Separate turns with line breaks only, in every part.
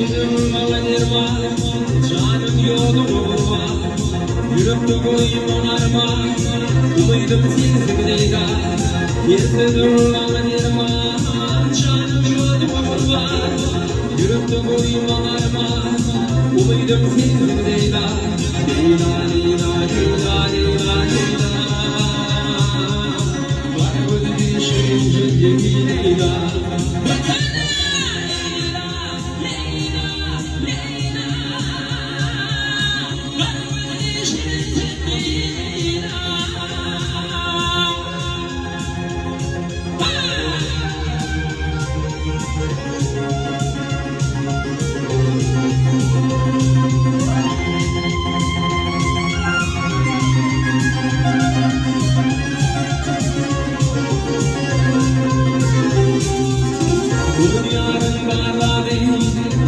yüzüm bana nirman, canım yolum vurma, yürekte koyayım onarma, umuyordum sensin Leyla. Yüzüm bana nirman, canım yolum vurma, yürekte koyayım onarma, umuyordum sensin Leyla. Leyla, Leyla, Leyla, Leyla, Leyla, var gözümün şirin Leyla.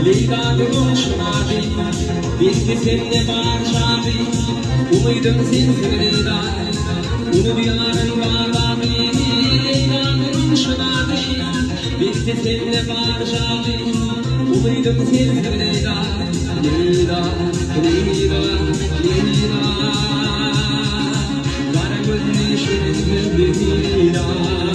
Leyla gülüm şunadi, bilgi seninle barşadi, umuydum sensin Leyla. Unu diyarın bağladı, Leyla gülüm şunadi, bilgi seninle barşadi, umuydum sensin Leyla. Leyla, Leyla, Leyla, kara gözlü şirin Leyla.